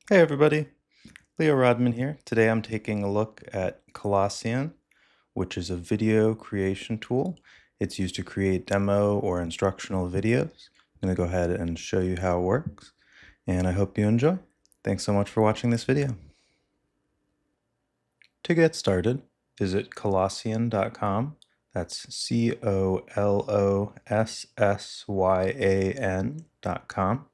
Hey everybody, Leo Rodman here. Today I'm taking a look at Colossyan, which is a video creation tool. It's used to create demo or instructional videos. I'm going to go ahead and show you how it works, and I hope you enjoy. Thanks so much for watching this video. To get started, visit Colossyan.com. That's Colossyan.com.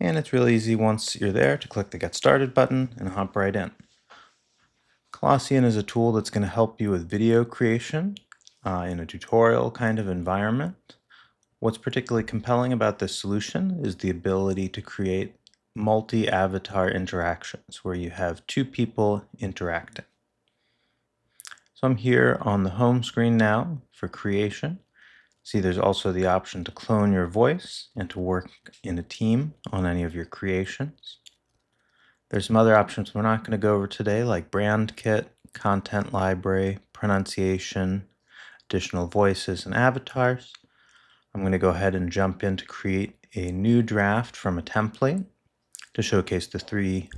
And it's really easy once you're there to click the Get Started button and hop right in. Colossyan is a tool that's going to help you with video creation in a tutorial kind of environment. What's particularly compelling about this solution is the ability to create multi-avatar interactions where you have two people interacting. So I'm here on the home screen now for creation. See, there's also the option to clone your voice and to work in a team on any of your creations. There's some other options we're not going to go over today, like brand kit, content library, pronunciation, additional voices, and avatars. I'm going to go ahead and jump in to create a new draft from a template to showcase the three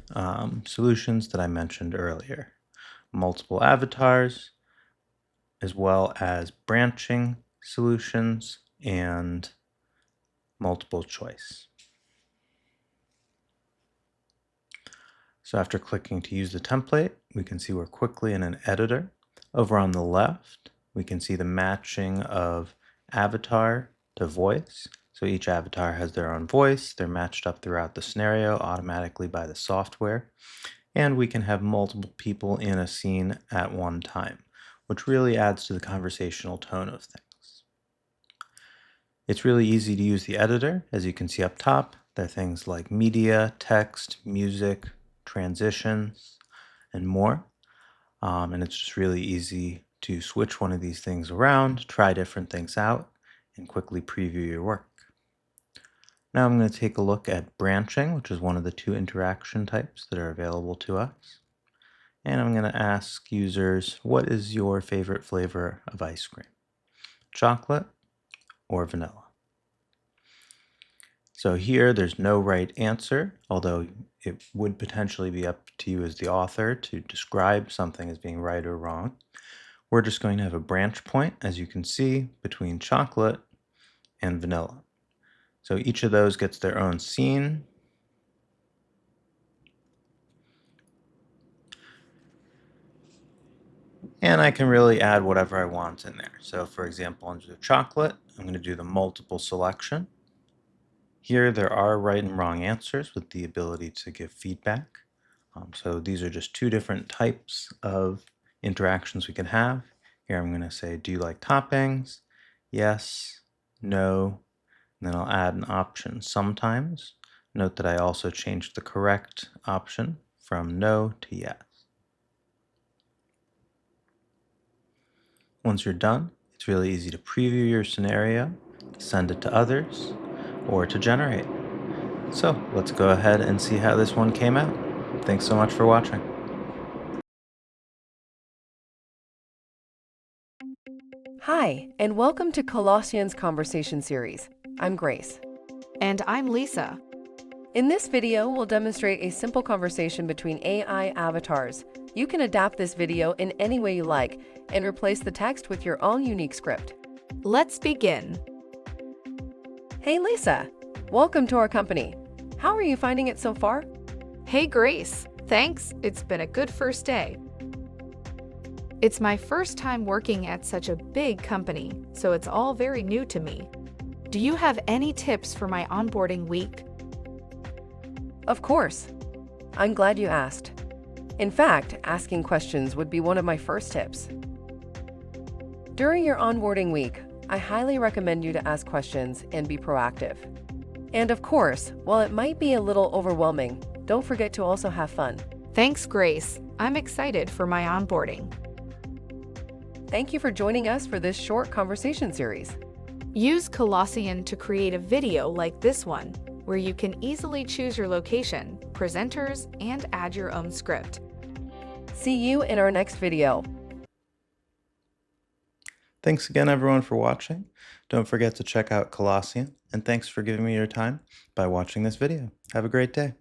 solutions that I mentioned earlier. Multiple avatars, as well as branching solutions and multiple choice. So after clicking to use the template, we can see we're quickly in an editor. Over on the left, we can see the matching of avatar to voice. So each avatar has their own voice. They're matched up throughout the scenario automatically by the software. And we can have multiple people in a scene at one time, which really adds to the conversational tone of things. It's really easy to use the editor. As you can see up top, there are things like media, text, music, transitions, and more. And it's just really easy to switch one of these things around, try different things out, and quickly preview your work. Now I'm going to take a look at branching, which is one of the two interaction types that are available to us. And I'm going to ask users, what is your favorite flavor of ice cream? Chocolate or vanilla? So here there's no right answer, although it would potentially be up to you as the author to describe something as being right or wrong. We're just going to have a branch point, as you can see, between chocolate and vanilla. So each of those gets their own scene. And I can really add whatever I want in there. So for example, under chocolate, I'm going to do the multiple selection. Here there are right and wrong answers with the ability to give feedback. So these are just two different types of interactions we can have. Here I'm going to say, do you like toppings? Yes, no, and then I'll add an option sometimes. Note that I also changed the correct option from no to yes. Once you're done, it's really easy to preview your scenario, to send it to others, or to generate. So let's go ahead and see how this one came out. Thanks so much for watching. Hi, and welcome to Colossyan's Conversation Series. I'm Grace. And I'm Lisa. In this video, we'll demonstrate a simple conversation between AI avatars. You can adapt this video in any way you like and replace the text with your own unique script. Let's begin. Hey Lisa, welcome to our company. How are you finding it so far? Hey Grace, thanks. It's been a good first day. It's my first time working at such a big company, so it's all very new to me. Do you have any tips for my onboarding week? Of course. I'm glad you asked. In fact, asking questions would be one of my first tips. During your onboarding week, I highly recommend you to ask questions and be proactive. And of course, while it might be a little overwhelming, don't forget to also have fun. Thanks, Grace. I'm excited for my onboarding. Thank you for joining us for this short conversation series. Use Colossyan to create a video like this one, where you can easily choose your location, presenters, and add your own script. See you in our next video. Thanks again, everyone, for watching. Don't forget to check out Colossyan, and thanks for giving me your time by watching this video. Have a great day.